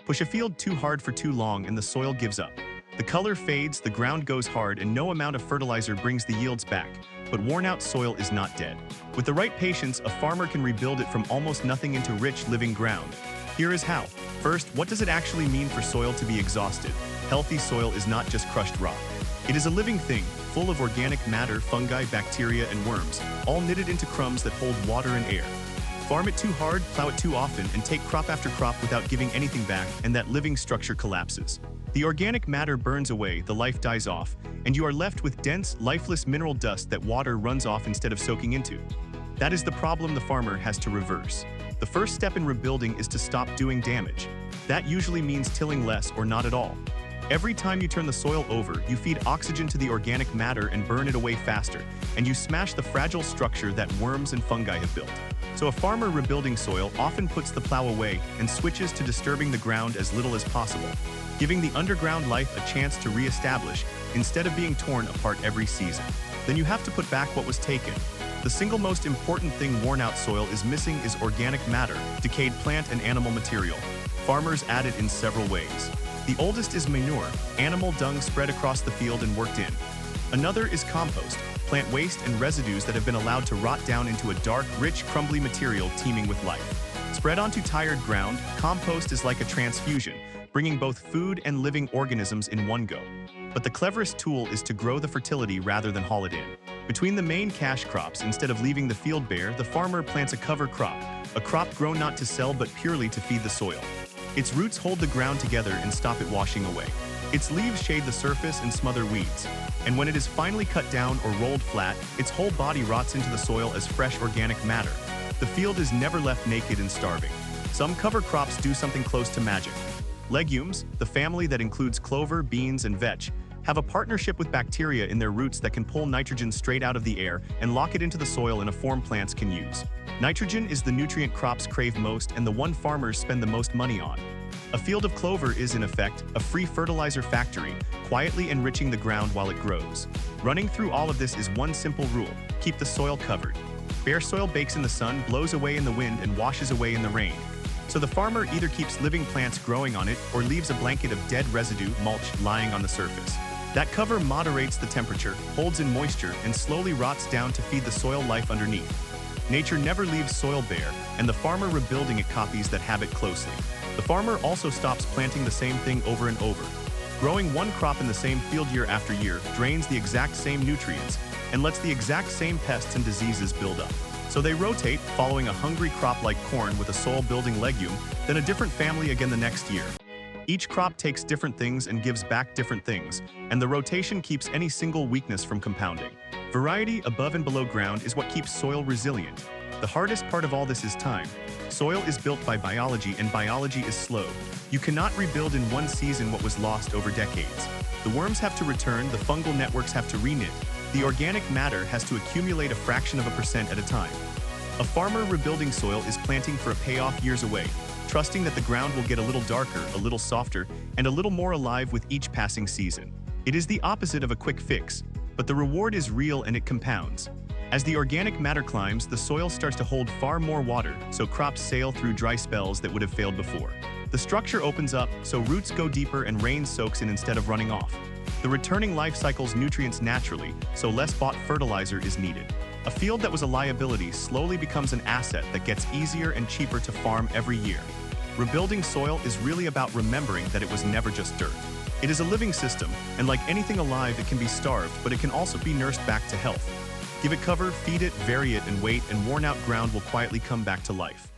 Push a field too hard for too long and the soil gives up. The color fades, the ground goes hard, and no amount of fertilizer brings the yields back. But worn-out soil is not dead. With the right patience, a farmer can rebuild it from almost nothing into rich, living ground. Here is how. First, what does it actually mean for soil to be exhausted? Healthy soil is not just crushed rock. It is a living thing, full of organic matter, fungi, bacteria, and worms, all knitted into crumbs that hold water and air. Farm it too hard, plow it too often, and take crop after crop without giving anything back, and that living structure collapses. The organic matter burns away, the life dies off, and you are left with dense, lifeless mineral dust that water runs off instead of soaking into. That is the problem the farmer has to reverse. The first step in rebuilding is to stop doing damage. That usually means tilling less or not at all. Every time you turn the soil over, you feed oxygen to the organic matter and burn it away faster, and you smash the fragile structure that worms and fungi have built. So a farmer rebuilding soil often puts the plow away and switches to disturbing the ground as little as possible, giving the underground life a chance to re-establish instead of being torn apart every season. Then you have to put back what was taken. The single most important thing worn-out soil is missing is organic matter, decayed plant and animal material. Farmers add it in several ways. The oldest is manure, animal dung spread across the field and worked in. Another is compost, plant waste and residues that have been allowed to rot down into a dark, rich, crumbly material teeming with life. Spread onto tired ground, compost is like a transfusion, bringing both food and living organisms in one go. But the cleverest tool is to grow the fertility rather than haul it in. Between the main cash crops, instead of leaving the field bare, the farmer plants a cover crop, a crop grown not to sell but purely to feed the soil. Its roots hold the ground together and stop it washing away. Its leaves shade the surface and smother weeds. And when it is finally cut down or rolled flat, its whole body rots into the soil as fresh organic matter. The field is never left naked and starving. Some cover crops do something close to magic. Legumes, the family that includes clover, beans, and vetch, have a partnership with bacteria in their roots that can pull nitrogen straight out of the air and lock it into the soil in a form plants can use. Nitrogen is the nutrient crops crave most and the one farmers spend the most money on. A field of clover is, in effect, a free fertilizer factory, quietly enriching the ground while it grows. Running through all of this is one simple rule: keep the soil covered. Bare soil bakes in the sun, blows away in the wind, and washes away in the rain. So the farmer either keeps living plants growing on it or leaves a blanket of dead residue, mulch, lying on the surface. That cover moderates the temperature, holds in moisture, and slowly rots down to feed the soil life underneath. Nature never leaves soil bare, and the farmer rebuilding it copies that habit closely. The farmer also stops planting the same thing over and over. Growing one crop in the same field year after year drains the exact same nutrients and lets the exact same pests and diseases build up. So they rotate, following a hungry crop like corn with a soil-building legume, then a different family again the next year. Each crop takes different things and gives back different things, and the rotation keeps any single weakness from compounding. Variety above and below ground is what keeps soil resilient. The hardest part of all this is time. Soil is built by biology, and biology is slow. You cannot rebuild in one season what was lost over decades. The worms have to return, the fungal networks have to reknit, the organic matter has to accumulate a fraction of a percent at a time. A farmer rebuilding soil is planting for a payoff years away, trusting that the ground will get a little darker, a little softer, and a little more alive with each passing season. It is the opposite of a quick fix, but the reward is real and it compounds. As the organic matter climbs, the soil starts to hold far more water, so crops sail through dry spells that would have failed before. The structure opens up, so roots go deeper and rain soaks in instead of running off. The returning life cycles nutrients naturally, so less bought fertilizer is needed. A field that was a liability slowly becomes an asset that gets easier and cheaper to farm every year. Rebuilding soil is really about remembering that it was never just dirt. It is a living system, and like anything alive, it can be starved, but it can also be nursed back to health. Give it cover, feed it, vary it, and wait, and worn-out ground will quietly come back to life.